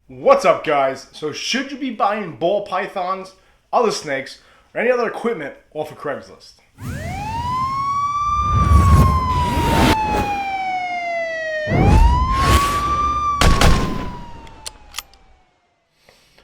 What's up, guys? So should you be buying ball pythons, other snakes, or any other equipment off of Craigslist?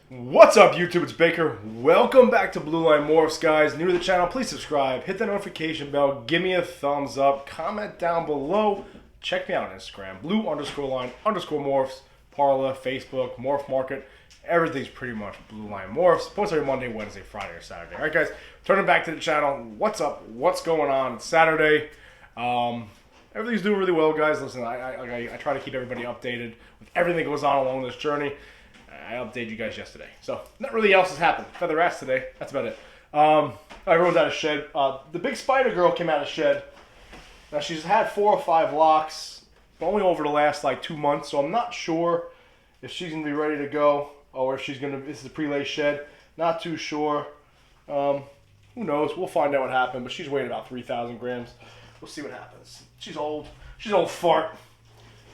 What's up, YouTube? It's Baker. Welcome back to Blue Line Morphs, guys. New to the channel, please subscribe, hit the notification bell, give me a thumbs up, comment down below. Check me out on Instagram, blue_line_morphs. Parla, Facebook, Morph Market, everything's pretty much Blue Line Morphs. Post every Monday, Wednesday, Friday, or Saturday. All right, guys, turning back to the channel. What's up? What's going on? It's Saturday. Everything's doing really well, guys. Listen, I try to keep everybody updated with everything that goes on along this journey. I updated you guys yesterday, so not really else has happened. Feather rats today. That's about it. Everyone's out of shed. The big spider girl came out of shed. Now she's had 4 or 5 locks. Only over the last like 2 months, so I'm not sure if she's gonna be ready to go or if she's gonna. This is a pre-lay shed. Not too sure. Who knows? We'll find out what happened. But she's weighing about 3,000 grams. We'll see what happens. She's old. She's an old fart.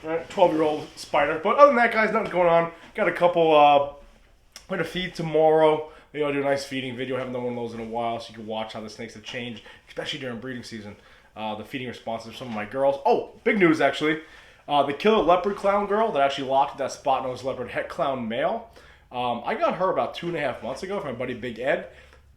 Right? 12-year-old spider. But other than that, guys, nothing's going on. Got a couple. I'm gonna feed tomorrow. Maybe I'll do a nice feeding video. I haven't done one of those in a while, so you can watch how the snakes have changed, especially during breeding season. The feeding responses of some of my girls. Oh, big news actually. The killer leopard clown girl that actually locked that spot-nosed leopard het clown male. I got her about 2.5 months ago from my buddy Big Ed.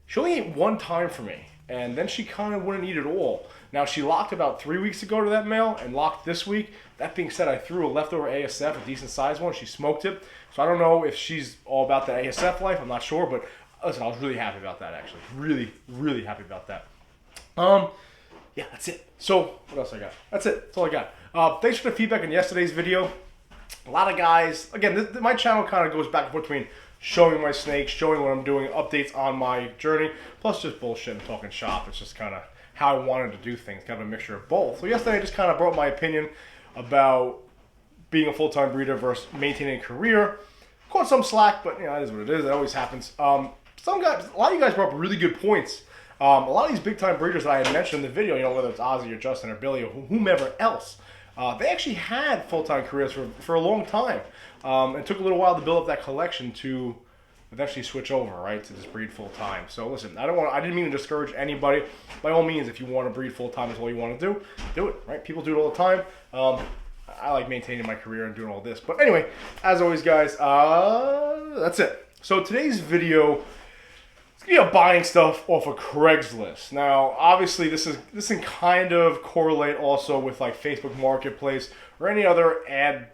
She only ate 1 time for me, and then she kind of wouldn't eat at all. Now she locked about 3 weeks ago to that male and locked this week. That being said, I threw a leftover ASF, a decent sized one. She smoked it. So I don't know if she's all about the ASF life. I'm not sure, but listen, I was really happy about that actually. Really, really happy about that. Yeah, that's it. So, what else I got? That's it. That's all I got. Thanks for the feedback on yesterday's video. A lot of guys, again, my channel kind of goes back and forth between showing my snakes, showing what I'm doing, updates on my journey, plus just bullshit and talking shop. It's just kind of how I wanted to do things, kind of a mixture of both. So yesterday I just kind of brought my opinion about being a full-time breeder versus maintaining a career. Caught some slack, but you know, it is what it is. It always happens. Some guys, a lot of you guys brought up really good points. A lot of these big-time breeders that I had mentioned in the video, you know, whether it's Ozzy or Justin or Billy or whomever else, they actually had full-time careers for a long time. It took a little while to build up that collection to eventually switch over, right, to just breed full-time. So listen, I didn't mean to discourage anybody. By all means, if you want to breed full-time, is all you want to do it, right? People do it all the time. I like maintaining my career and doing all this. But anyway, as always, guys, that's it. So today's video, buying stuff off of Craigslist. Now, obviously, this can kind of correlate also with like Facebook Marketplace or any other ad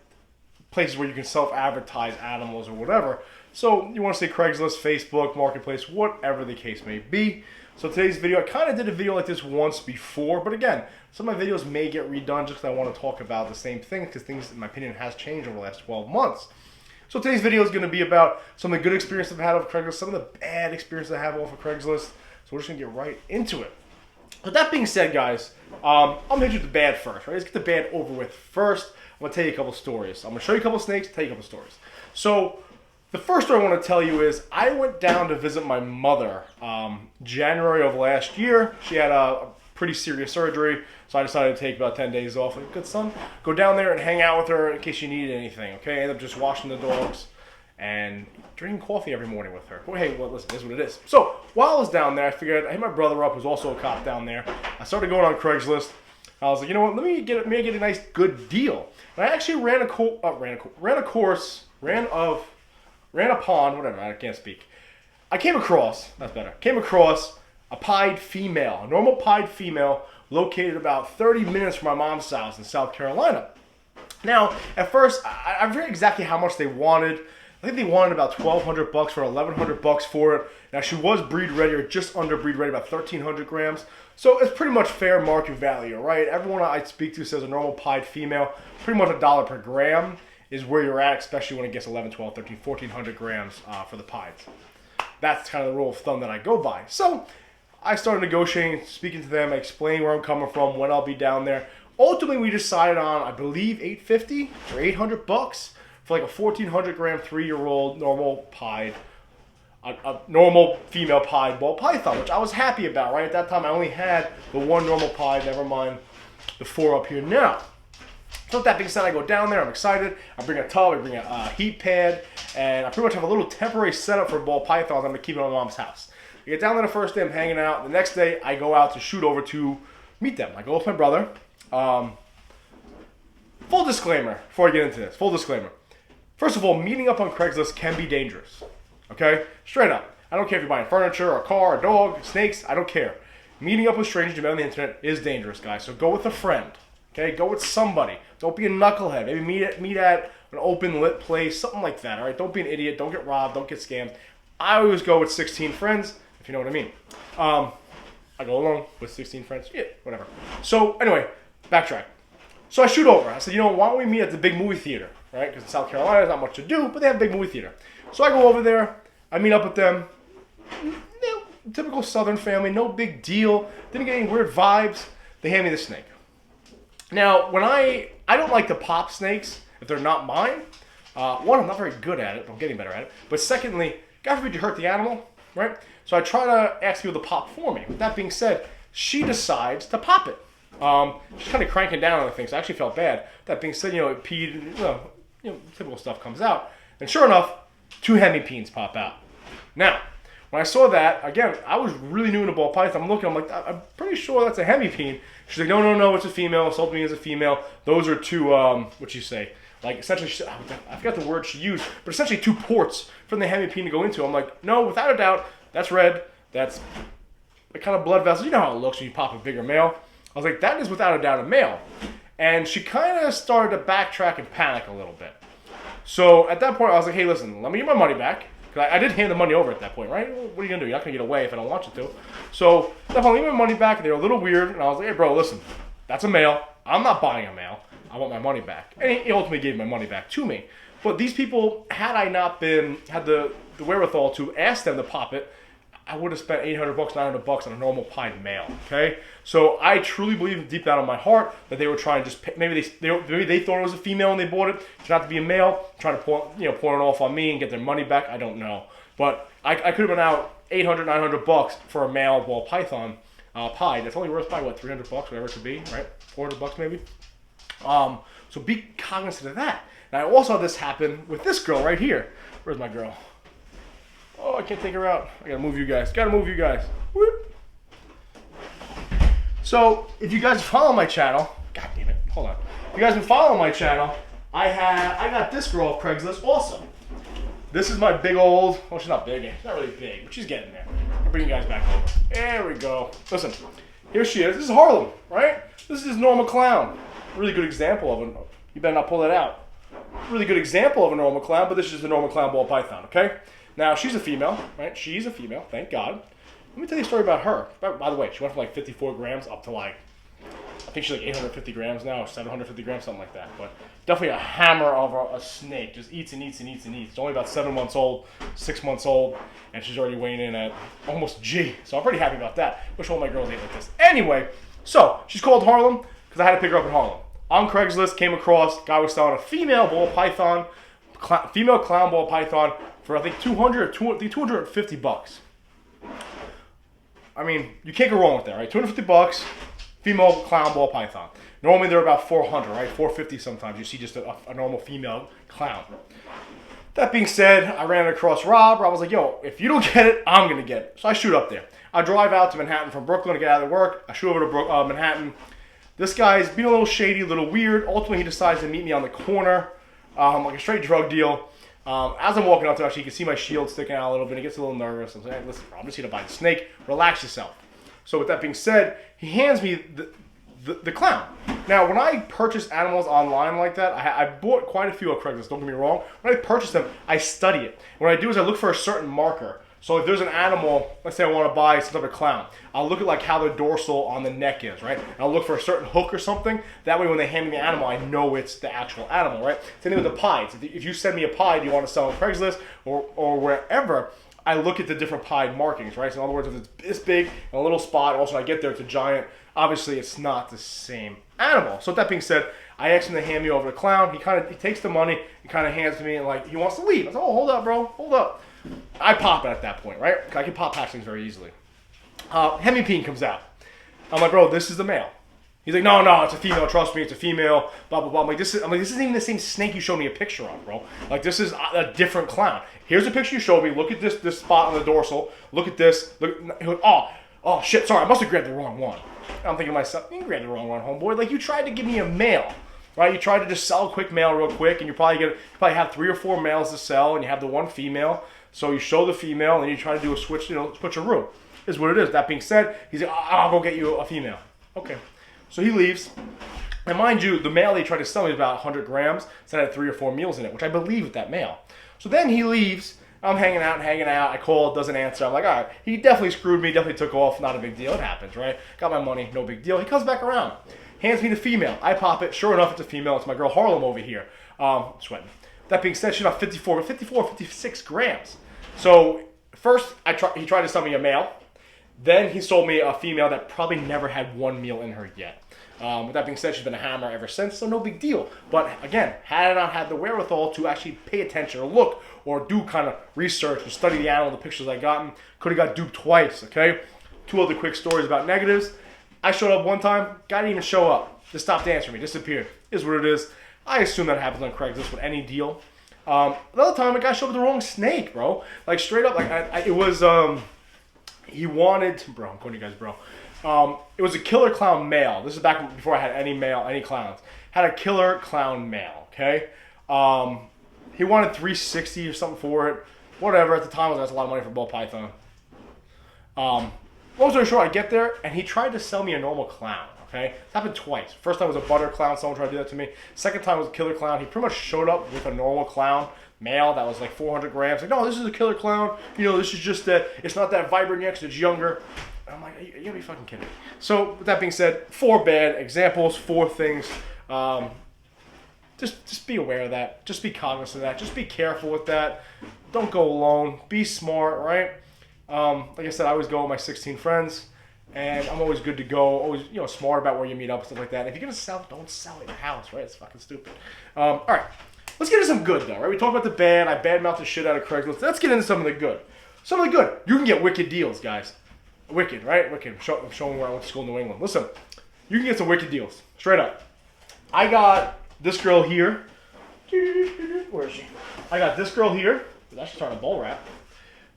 places where you can self-advertise animals or whatever. So you want to say Craigslist, Facebook Marketplace, whatever the case may be. So today's video, I kind of did a video like this once before, but again, some of my videos may get redone just because I want to talk about the same thing because things, in my opinion, has changed over the last 12 months. So today's video is going to be about some of the good experiences I've had off Craigslist, some of the bad experiences I have off of Craigslist. So we're just going to get right into it. With that being said, guys, I'm going to hit you with the bad first. Right? Let's get the bad over with first. I'm going to tell you a couple stories. I'm going to show you a couple snakes, tell you a couple stories. So the first story I want to tell you is I went down to visit my mother January of last year. She had a pretty serious surgery, so I decided to take about 10 days off. Like, good son, go down there and hang out with her in case you needed anything, okay? I ended up just washing the dogs and drinking coffee every morning with her. But hey, well, listen, this is what it is. So while I was down there, I figured I hit my brother up, who's also a cop down there. I started going on Craigslist. I was like, you know what, let me get a nice, good deal. And I actually ran a pond, whatever, I can't speak. I came across a pied female, a normal pied female, located about 30 minutes from my mom's house in South Carolina. Now, at first, I forget exactly how much they wanted. I think they wanted about $1,200 for $1,100 for it. Now, she was breed ready, or just under breed ready, about 1,300 grams. So it's pretty much fair market value, right? Everyone I speak to says a normal pied female, pretty much $1 per gram is where you're at, especially when it gets 11, 12, 13, 1,400 grams for the pieds. That's kind of the rule of thumb that I go by. So I started negotiating, speaking to them, explaining where I'm coming from, when I'll be down there. Ultimately, we decided on, I believe, $850 or $800 for like a 1,400 gram 3-year-old normal pied, a normal female pied ball python, which I was happy about, right? At that time, I only had the one normal pied, never mind the 4 up here now. So with that being said, I go down there, I'm excited. I bring a tub, I bring a heat pad, and I pretty much have a little temporary setup for ball pythons I'm gonna keep at my mom's house. I get down there the first day, I'm hanging out. The next day, I go out to shoot over to meet them. I go with my brother. Full disclaimer before I get into this, full disclaimer. First of all, meeting up on Craigslist can be dangerous, okay? Straight up. I don't care if you're buying furniture, a car, a dog, snakes, I don't care. Meeting up with strangers you met on the internet is dangerous, guys. So go with a friend, okay? Go with somebody. Don't be a knucklehead. Maybe meet at an open lit place, something like that, all right? Don't be an idiot. Don't get robbed. Don't get scammed. I always go with 16 friends, if you know what I mean. I go alone with 16 friends. Yeah, whatever. So anyway, backtrack. So I shoot over. I said, you know, why don't we meet at the big movie theater, right? Because in South Carolina, there's not much to do, but they have a big movie theater. So I go over there. I meet up with them. Typical Southern family, no big deal. Didn't get any weird vibes. They hand me the snake. Now, when I don't like to pop snakes if they're not mine. One, I'm not very good at it, but I'm getting better at it. But secondly, God forbid you hurt the animal, right? So I try to ask people to pop for me. With that being said, she decides to pop it. She's kind of cranking down on the thing, so I actually felt bad. That being said, it peed, typical stuff comes out. And sure enough, 2 hemipenes pop out. Now, when I saw that, again, I was really new into ball python. I'm looking, I'm like, I'm pretty sure that's a hemipene. She's like, no, it's a female. Sold me as a female. Those are 2, what'd you say? Like, essentially, I forgot the word she used, but essentially 2 ports from the hemipene to go into. I'm like, no, without a doubt, that's red. That's the kind of blood vessel. You know how it looks when you pop a bigger male. I was like, that is without a doubt a male. And she kind of started to backtrack and panic a little bit. So at that point, I was like, hey, listen, let me get my money back. Because I did hand the money over at that point, right? What are you going to do? You're not going to get away if I don't want you to. So at that point, I get my money back. And they were a little weird. And I was like, hey, bro, listen, that's a male. I'm not buying a male. I want my money back. And he ultimately gave my money back to me. But these people, had I not had the wherewithal to ask them to pop it, I would have spent $800, $900 on a normal pied male, okay? So I truly believe deep down in my heart that they were trying to just maybe they thought it was a female and they bought it. It's not to be a male, trying to pawn it off on me and get their money back. I don't know, but I could have been out $800, $900 for a male ball python pied. That's only worth probably what, $300, whatever it could be, right? $400 maybe. So be cognizant of that. Now I also had this happen with this girl right here. Where's my girl? Oh, I can't take her out. I gotta move you guys. Whoop. So, if you guys follow my channel, God damn it, hold on. If you guys been following my channel, I got this girl off Craigslist also. This is my big old, well, she's not big, she's not really big, but she's getting there. I'll bring you guys back over. There we go. Listen, here she is. This is Harlem, right? This is normal clown. Really good example of it. You better not pull that out. Really good example of a normal clown, but this is the normal clown ball python, okay? Now, she's a female, right? She's a female, thank God. Let me tell you a story about her. By the way, she went from like 54 grams up to like, I think she's like 850 grams now, 750 grams, something like that. But definitely a hammer of a snake. Just eats and eats and eats and eats. It's only about 7 months old, 6 months old, and she's already weighing in at almost G. So I'm pretty happy about that. Wish all my girls ate like this. Anyway, so she's called Harlem because I had to pick her up in Harlem. On Craigslist, came across, guy was selling a female ball python, female clown ball python, for I think $250. I mean, you can't go wrong with that, right? $250, female clown ball python. Normally they're about $400, right? $450 sometimes. You see just a normal female clown. That being said, I ran across Rob. Rob was like, yo, if you don't get it, I'm going to get it. So I shoot up there. I drive out to Manhattan from Brooklyn to get out of work. I shoot over to Manhattan. This guy's being a little shady, a little weird. Ultimately, he decides to meet me on the corner, like a straight drug deal. As I'm walking up to him, actually, you can see my shield sticking out a little bit. He gets a little nervous. I'm saying, hey, listen, I'm just here to buy the snake. Relax yourself. So with that being said, he hands me the clown. Now, when I purchase animals online like that, I bought quite a few on Craigslist, don't get me wrong. When I purchase them, I study it. What I do is I look for a certain marker. So if there's an animal, let's say I want to buy some type of clown, I'll look at like how the dorsal on the neck is, right? And I'll look for a certain hook or something. That way when they hand me the animal, I know it's the actual animal, right? Same thing with the pieds. If you send me a pied you want to sell on Craigslist or wherever, I look at the different pied markings, right? So in other words, if it's this big and a little spot, also when I get there, it's a giant, obviously it's not the same animal. So with that being said, I asked him to hand me over the clown. He takes the money, he kind of hands to me and like, he wants to leave. I said, oh, hold up, bro, hold up. I pop it at that point, right? I can pop hatchlings very easily. Hemipene comes out. I'm like, bro, this is the male. He's like, no, it's a female. Trust me, it's a female. Blah blah blah. I'm like, this isn't even the same snake you showed me a picture of, bro. Like, this is a different clown. Here's a picture you showed me. Look at this spot on the dorsal. Look at this. Look. He goes, oh shit. Sorry, I must have grabbed the wrong one. I'm thinking to myself, you grabbed the wrong one, homeboy. Like, you tried to give me a male, right? You tried to just sell a quick male real quick, and you probably have 3 or 4 males to sell, and you have the one female. So you show the female, and you try to do a switch, switcheroo. Is what it is. That being said, he's like, I'll go get you a female. Okay. So he leaves. And mind you, the male he tried to sell me was about 100 grams. So it had 3 or 4 meals in it, which I believe with that male. So then he leaves. I'm hanging out. I call, doesn't answer. I'm like, all right. He definitely screwed me, definitely took off. Not a big deal. It happens, right? Got my money, no big deal. He comes back around. Hands me the female. I pop it. Sure enough, it's a female. It's my girl Harlem over here. Sweating. That being said, she's about 56 grams. So first, he tried to sell me a male. Then he sold me a female that probably never had 1 meal in her yet. With that being said, she's been a hammer ever since, so no big deal. But again, had I not had the wherewithal to actually pay attention or look or do kind of research and study the animal, the pictures I gotten, could have got duped twice, okay? 2 other quick stories about negatives. I showed up one time, guy didn't even show up. Just stopped answering me, disappeared. Is what it is. I assume that happens on Craigslist with any deal. Another time, a guy showed up with the wrong snake, bro. Like, straight up, like, it was, he wanted, bro, I'm calling you guys bro. It was a killer clown male. This is back before I had any clowns. Had a killer clown male, okay? He wanted $360 or something for it. Whatever, at the time, that's a lot of money for ball python. Long story short, I get there, and he tried to sell me a normal clown, okay? It happened twice. First time was a butter clown, someone tried to do that to me. Second time was a killer clown. He pretty much showed up with a normal clown male that was like 400 grams. Like, no, this is a killer clown. You know, this is just that, it's not that vibrant yet because it's younger. I'm like, you gotta be fucking kidding me. So, with that being said, 4 bad examples, 4 things. Just be aware of that. Just be cognizant of that. Just be careful with that. Don't go alone. Be smart, right? Like I said, I always go with my 16 friends, and I'm always good to go. Always, smart about where you meet up and stuff like that. If you're gonna sell, don't sell at your house, right? It's fucking stupid. All right, let's get into some good though, right? We talked about the bad. I badmouthed the shit out of Craigslist. Let's get into some of the good. Some of the good. You can get wicked deals, guys. Wicked, right? Wicked. I'm showing where I went to school in New England. Listen, you can get some wicked deals. Straight up. I got this girl here. Where is she? I got this girl here. That's actually trying to bull wrap.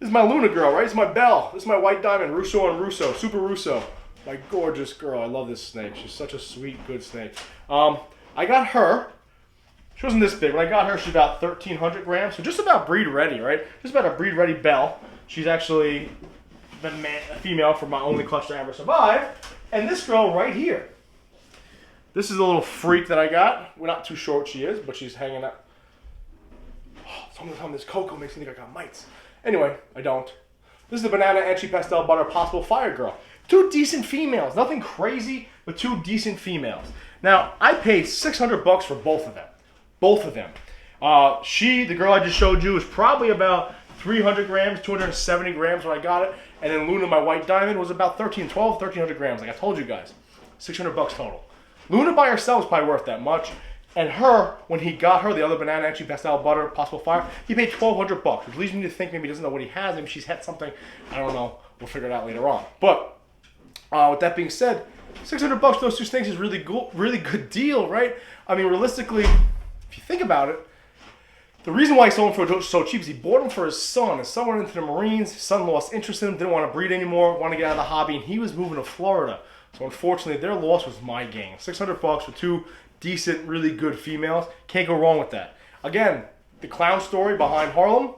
This is my Luna girl, right? This is my Belle. This is my white diamond, Russo and Russo. Super Russo. My gorgeous girl. I love this snake. She's such a sweet, good snake. I got her. She wasn't this big. When I got her, she's about 1,300 grams. So just about breed ready, right? Just about a breed ready Belle. She's actually a female for my only clutch to ever survive. And this girl right here. This is a little freak that I got. We're not too sure what she is, but she's hanging out. Oh, sometimes this cocoa makes me think I got mites. Anyway, I don't. This is the Banana Enchi Pastel Butter Possible Fire Girl. 2 decent females. Nothing crazy, but 2 decent females. Now, I paid $600 for both of them. Both of them. The girl I just showed you, is probably about 300 grams, 270 grams when I got it. And then Luna, my white diamond, was about 1,300 grams. Like I told you guys. $600 total. Luna by herself is probably worth that much. And her, when he got her, the other Banana Enchi Pastel Butter Possible Fire, he paid $1,200, which leads me to think maybe he doesn't know what he has. Maybe she's had something. I don't know. We'll figure it out later on. But with that being said, $600 for those 2 snakes is really good deal, right? I mean, realistically, if you think about it, the reason why he sold them for so cheap is he bought them for his son. His son went into the Marines. His son lost interest in him, didn't want to breed anymore, wanted to get out of the hobby, and he was moving to Florida. So unfortunately, their loss was my gain. $600 for 2 decent, really good females. Can't go wrong with that. Again, the clown story behind Harlem.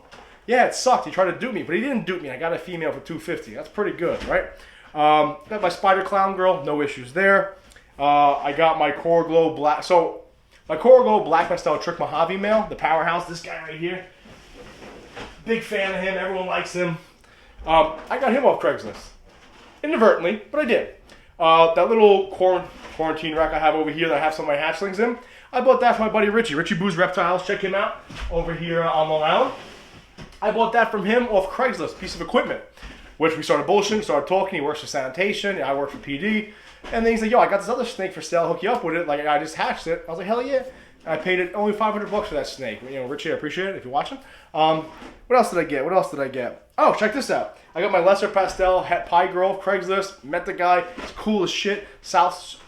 Yeah, it sucked. He tried to dupe me, but he didn't dupe me. I got a female for $250. That's pretty good, right? Got my Spider Clown girl. No issues there. I got my Core Glow Black. So my Core Glow Black Pastel Trick Mojave male, the powerhouse. This guy right here. Big fan of him. Everyone likes him. I got him off Craigslist. Inadvertently, but I did. That little quarantine rack I have over here that I have some of my hatchlings in, I bought that from my buddy Richie. Richie Boo's Reptiles. Check him out over here on Long Island. I bought that from him off Craigslist, piece of equipment, which we started bullshitting, started talking. He works for sanitation. I work for PD. And then he's like, yo, I got this other snake for sale. Hook you up with it. Like, I just hatched it. I was like, hell yeah. I paid it only $500 for that snake. You know, Richie, I appreciate it if you're watching. What else did I get? What else did I get? Oh, check this out. I got my lesser pastel het pie girl, Craigslist. Met the guy. He's cool as shit. South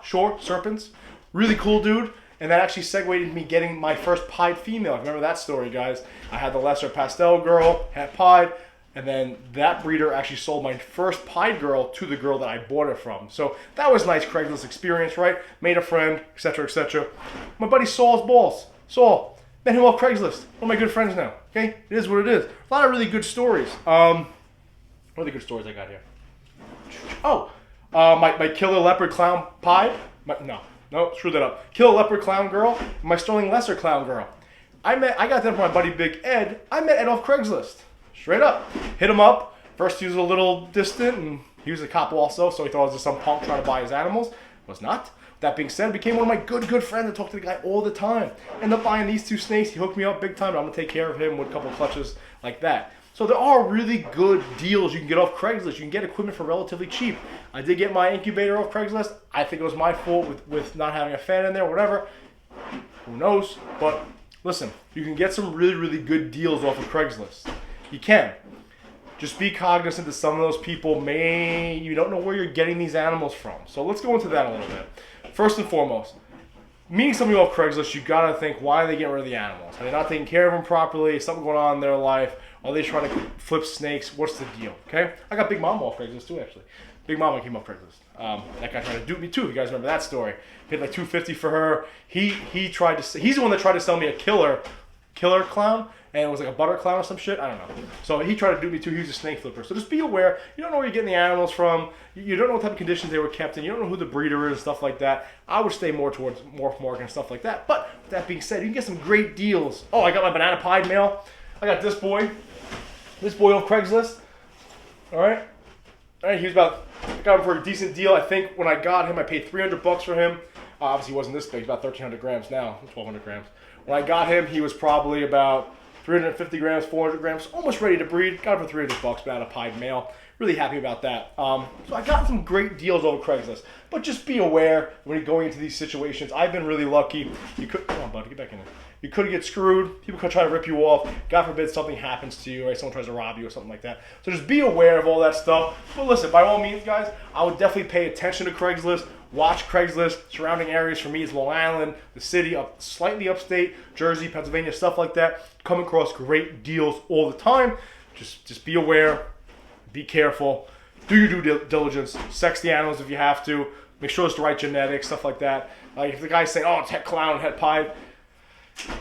Shore Serpents. Really cool dude. And that actually segued into me getting my first pied female. Remember that story, guys? I had the lesser pastel girl, het pied. And then that breeder actually sold my first pied girl to the girl that I bought it from. So that was a nice Craigslist experience, right? Made a friend, etc., etc. My buddy Saul's balls. Saul, met him off Craigslist. One of my good friends now. Okay, it is what it is. A lot of really good stories. What are the good stories I got here? Oh, my killer leopard clown pied. No, screw that up. Killer leopard clown girl. And my sterling lesser clown girl. I got them from my buddy Big Ed. I met Ed off Craigslist. Straight up. Hit him up. First he was a little distant, and he was a cop also, so he thought I was just some punk trying to buy his animals. Was not. That being said, became one of my good friends. I talk to the guy all the time. Ended up buying these two snakes. He hooked me up big time, and I'm going to take care of him with a couple of clutches like that. So there are really good deals you can get off Craigslist. You can get equipment for relatively cheap. I did get my incubator off Craigslist. I think it was my fault with not having a fan in there, whatever. Who knows? But listen, you can get some really good deals off of Craigslist. You can. Just be cognizant that some of those people you don't know where you're getting these animals from. So let's go into that a little bit. First and foremost, meeting somebody off Craigslist, you gotta think, why are they getting rid of the animals? Are they not taking care of them properly? Is something going on in their life? Are they trying to flip snakes? What's the deal? Okay? I got Big Mama off Craigslist too, actually. Big Mama came off Craigslist. That guy tried to dupe me too. If you guys remember that story, paid like $250 for her. He's the one that tried to sell me a killer clown. And it was like a butter clown or some shit. I don't know. So he tried to do me too. He was a snake flipper. So just be aware. You don't know where you're getting the animals from. You don't know what type of conditions they were kept in. You don't know who the breeder is, stuff like that. I would stay more towards morph market and stuff like that. But with that being said, you can get some great deals. Oh, I got my banana pied male. I got this boy. This boy on Craigslist. All right. I got him for a decent deal. I think when I got him, I paid $300 for him. Obviously, he wasn't this big. He's about 1,300 grams now. 1,200 grams. When I got him, he was probably about 350 grams, 400 grams, almost ready to breed. Got him for $300, banana pied male. Really happy about that. So I got some great deals over Craigslist. But just be aware when you're going into these situations. I've been really lucky. Come on, bud, get back in there. You could get screwed. People could try to rip you off. God forbid something happens to you, right? Someone tries to rob you or something like that. So just be aware of all that stuff. But listen, by all means, guys, I would definitely pay attention to Craigslist. Watch Craigslist. Surrounding areas for me is Long Island, the city, slightly upstate, Jersey, Pennsylvania, stuff like that. Come across great deals all the time. Just be aware. Be careful. Do your due diligence. Sex the animals if you have to. Make sure it's the right genetics, stuff like that. Like if the guy's saying, oh, it's het clown, het pied,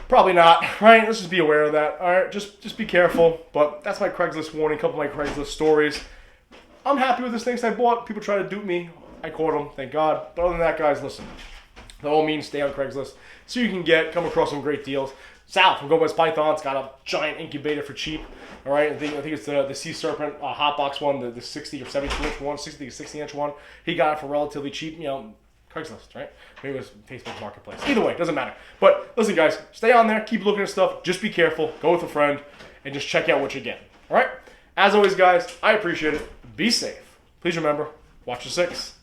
probably not, right? Let's just be aware of that. All right, just be careful. But that's my Craigslist warning. A couple of my Craigslist stories. I'm happy with the things I bought. People try to dupe me. I caught them, thank God. But other than that, guys, listen. By all means, stay on Craigslist so you can come across some great deals. Sal from Gomez Python's got a giant incubator for cheap. All right, I think it's the Sea Serpent hot box one, the 60 or 72-inch one, 60 to 60-inch one. He got it for relatively cheap, Craigslist, right? Maybe it was Facebook Marketplace. Either way, doesn't matter. But listen, guys, stay on there. Keep looking at stuff. Just be careful. Go with a friend and just check out what you're getting. All right? As always, guys, I appreciate it. Be safe. Please remember, watch the 6.